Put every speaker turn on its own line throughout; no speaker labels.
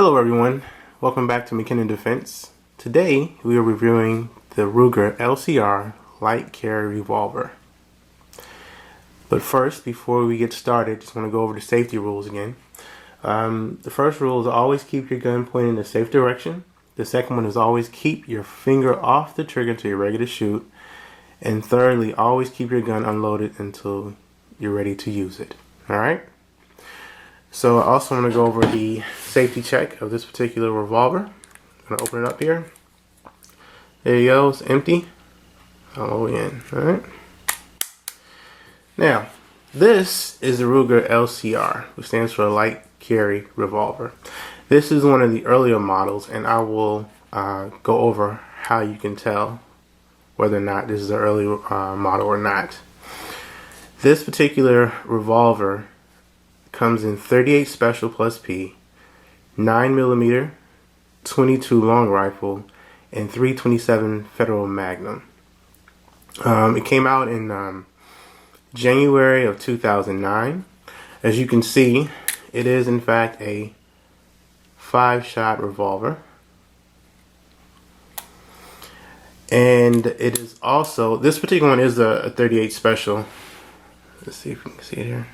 Hello everyone, welcome back to McKinnon Defense. Today we are reviewing the Ruger LCR light carry revolver. But first, before we get started, just want to go over the safety rules again. The first rule is always keep your gun pointed in the safe direction. The second one is always keep your finger off the trigger until you're ready to shoot. And thirdly, always keep your gun unloaded until you're ready to use it. Alright? So I also want to go over the safety check of this particular revolver. I'm going to open it up here. There you go, it's empty. All the way in. Alright. Now, this is the Ruger LCR, which stands for Light Carry Revolver. This is one of the earlier models, and I will go over how you can tell whether or not this is an early model or not. This particular revolver comes in 38 Special+p, 9mm, 22 long rifle, and 327 Federal Magnum. It came out in January of 2009. As you can see, it is in fact a 5-shot revolver. And it is also, this particular one is a 38 Special. Let's see if we can see it here.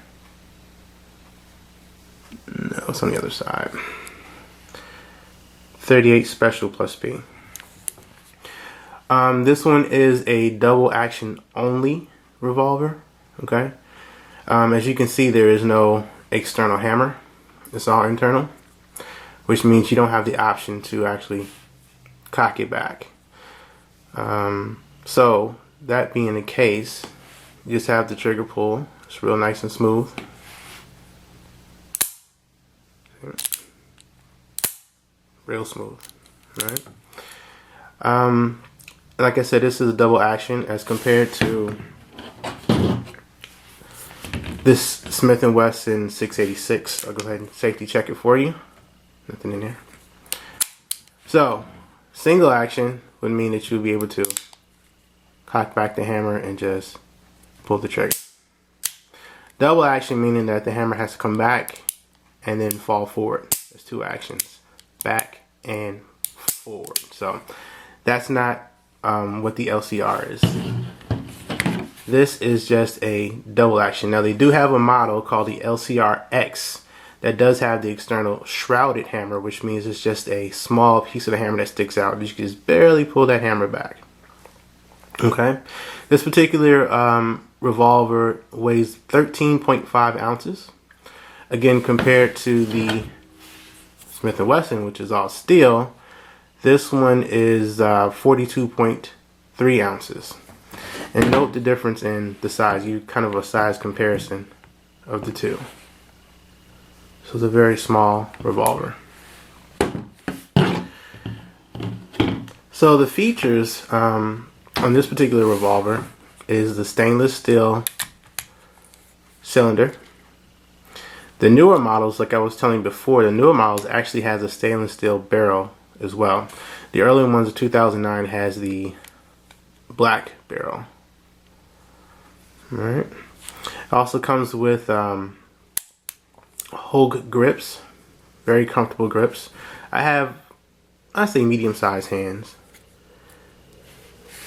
No, it's on the other side. 38 Special+p. This one is a double action only revolver. Okay. As you can see, there is no external hammer. It's all internal, which means you don't have the option to actually cock it back. So that being the case, you just have the trigger pull. It's real nice and smooth. Real smooth, right? Like I said, this is a double action as compared to this Smith & Wesson 686. I'll go ahead and safety check it for you. Nothing in there. So, single action would mean that you'll be able to cock back the hammer and just pull the trigger. Double action meaning that the hammer has to come back and then fall forward. There's two actions, back and forward. So that's not what the LCR is. This is just a double action. Now they do have a model called the LCR X that does have the external shrouded hammer, which means it's just a small piece of the hammer that sticks out. You can just barely pull that hammer back. Okay, this particular revolver weighs 13.5 ounces. Again, compared to the Smith & Wesson, which is all steel, this one is 42.3 ounces. And note the difference in the size. You kind of a size comparison of the two. So it's a very small revolver. So the features on this particular revolver is the stainless steel cylinder. The newer models, like I was telling you before, the newer models actually has a stainless steel barrel as well. The earlier ones of 2009 has the black barrel. Alright. It also comes with Hogue grips. Very comfortable grips. I say medium-sized hands.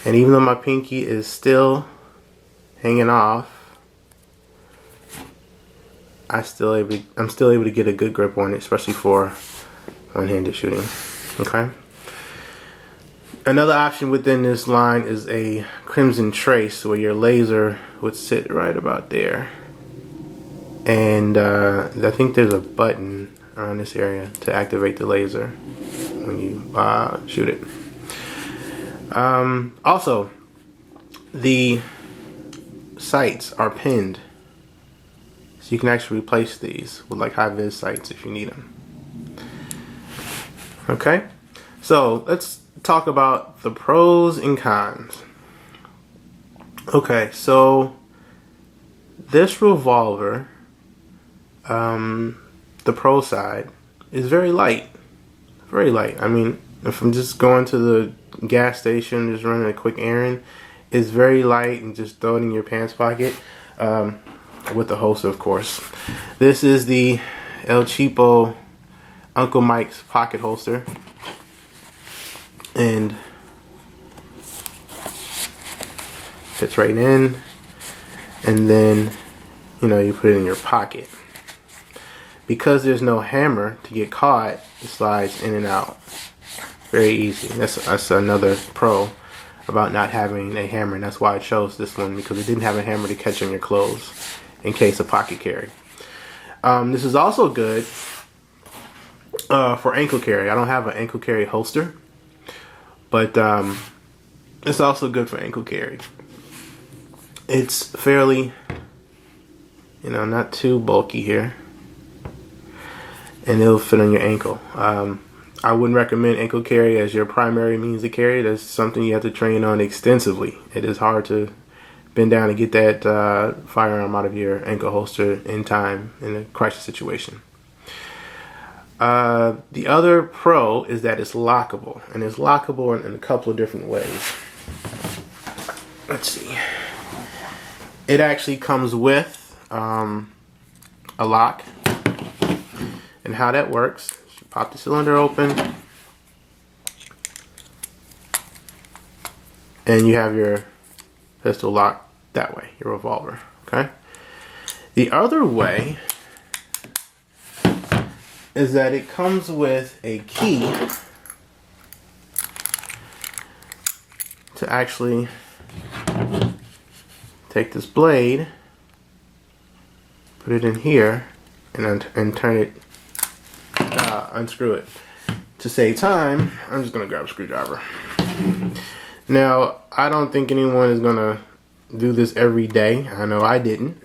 And even though my pinky is still hanging off, I'm still able to get a good grip on it, especially for one-handed shooting. Okay. Another option within this line is a crimson trace, where your laser would sit right about there. And I think there's a button around this area to activate the laser when you shoot it. Also, the sights are pinned. So you can actually replace these with like high-vis sights if you need them. Okay, so let's talk about the pros and cons. Okay, so this revolver, the pro side, is very light. Very light. I mean, if I'm just going to the gas station, just running a quick errand, it's very light and just throw it in your pants pocket. With the holster, of course. This is the El Cheapo Uncle Mike's pocket holster, and fits right in, and then you put it in your pocket. Because there's no hammer to get caught, it slides in and out very easy. That's another pro about not having a hammer, and that's why I chose this one, because it didn't have a hammer to catch on your clothes in case of pocket carry. This is also good for ankle carry. I don't have an ankle carry holster, but it's also good for ankle carry. It's fairly, not too bulky here, and it'll fit on your ankle. I wouldn't recommend ankle carry as your primary means of carry. That's something you have to train on extensively. It is hard to bend down and get that firearm out of your ankle holster in time in a crisis situation. The other pro is that it's lockable, and it's lockable in a couple of different ways. Let's see. It actually comes with a lock, and how that works: you pop the cylinder open, and you have your pistol locked that way, your revolver. Okay. The other way is that it comes with a key to actually take this blade, put it in here, and turn it, unscrew it. To save time, I'm just gonna grab a screwdriver. Now, I don't think anyone is gonna do this every day. I know I didn't.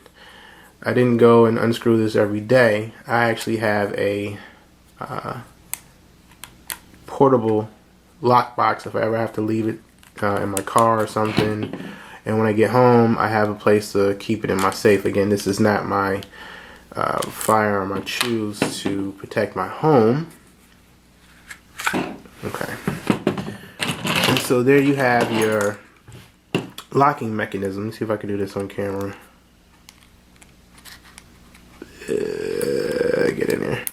I didn't go and unscrew this every day. I actually have a portable lockbox if I ever have to leave it in my car or something. And when I get home, I have a place to keep it in my safe. Again, this is not my firearm I choose to protect my home. Okay. And so there you have your locking mechanism. Let's see if I can do this on camera. Get in there.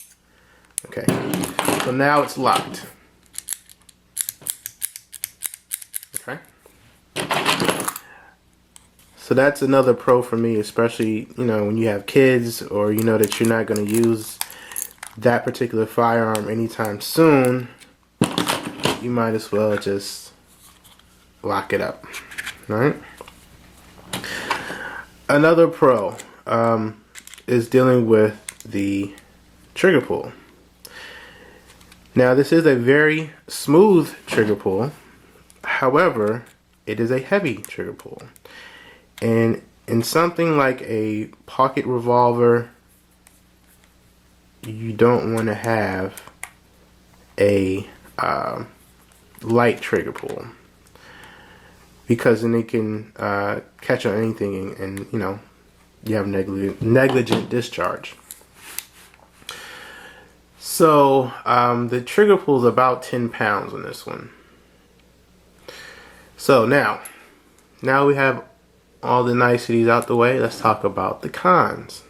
Okay. So now it's locked. Okay. So that's another pro for me, especially, when you have kids, or that you're not going to use that particular firearm anytime soon. You might as well just lock it up. All right. Another pro is dealing with the trigger pull. Now, this is a very smooth trigger pull. However, it is a heavy trigger pull. And in something like a pocket revolver, you don't want to have a light trigger pull, because then it can catch on anything, and you have negligent discharge. So the trigger pull is about 10 pounds on this one. So now we have all the niceties out the way. Let's talk about the cons.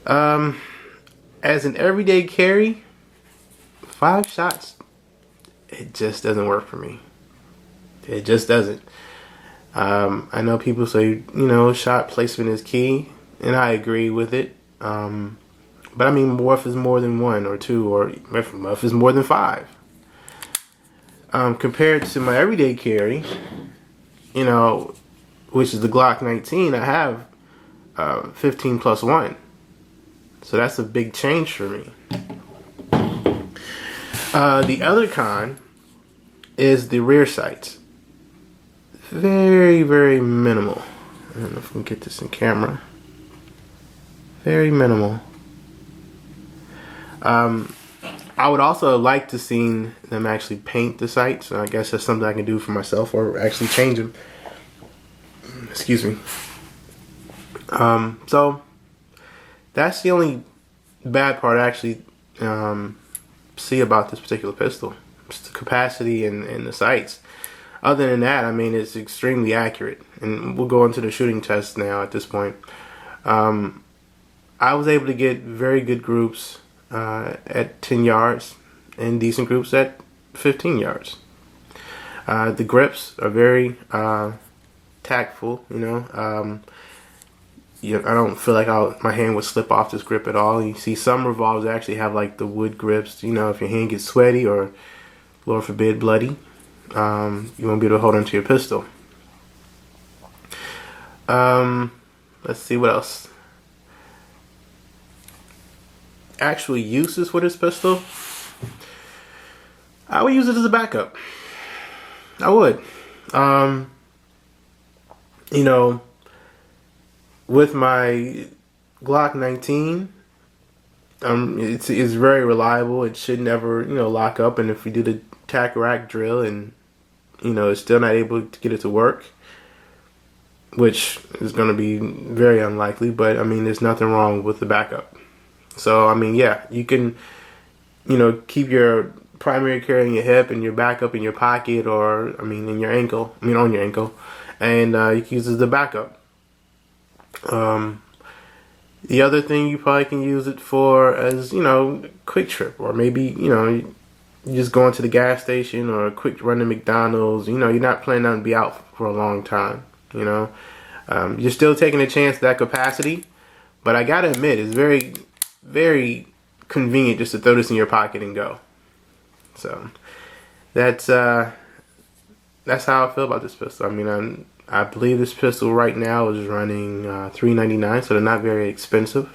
As an everyday carry, 5 shots, it just doesn't work for me. It just doesn't. I know people say, shot placement is key, and I agree with it. But I mean, what if it's more than 1 or 2, or if it's more than 5? Compared to my everyday carry, which is the Glock 19, I have 15 plus 1. So that's a big change for me. The other con is the rear sights. Very, very minimal. I don't know if we can get this in camera. Very minimal. I would also like to see them actually paint the sights. I guess that's something I can do for myself, or actually change them. Excuse me. So that's the only bad part I actually see about this particular pistol. It's the capacity and the sights. Other than that, I mean, it's extremely accurate. And we'll go into the shooting test now at this point. I was able to get very good groups at 10 yards and decent groups at 15 yards. The grips are very tactful, you know. I don't feel like my hand would slip off this grip at all. You see some revolvers actually have like the wood grips, you know, if your hand gets sweaty or, Lord forbid, bloody, you won't be able to hold onto your pistol. Let's see what else. Actual uses for this pistol, I would use it as a backup. I would. You know, with my Glock 19, it's very reliable. It should never, you know, lock up. And if we do the tack rack drill and, you know, it's still not able to get it to work, which is going to be very unlikely, but I mean, there's nothing wrong with the backup. So, I mean, yeah, you can, you know, keep your primary carry in your hip and your backup in your pocket, or, I mean, on your ankle, and you can use it as a backup. The other thing you probably can use it for as, you know, quick trip, or maybe, you know, you just going to the gas station or a quick run to McDonald's. You know, you're not planning on to be out for a long time, you know. You're still taking a chance at that capacity, but I gotta admit, it's very, very convenient just to throw this in your pocket and go. So that's how I feel about this pistol. I mean, I believe this pistol right now is running $399, so they're not very expensive.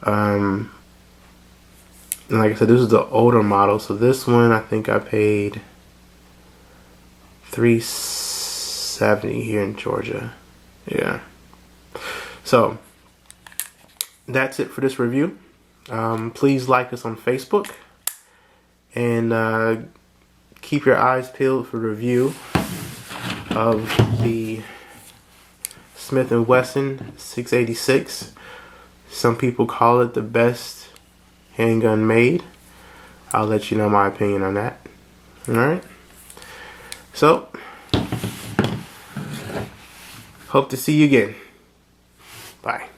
And like I said, this is the older model, so this one I think I paid $370 here in Georgia. Yeah. So that's it for this review. Please like us on Facebook, and keep your eyes peeled for review of the Smith & Wesson 686. Some people call it the best handgun made. I'll let you know my opinion on that. Alright? So, hope to see you again. Bye.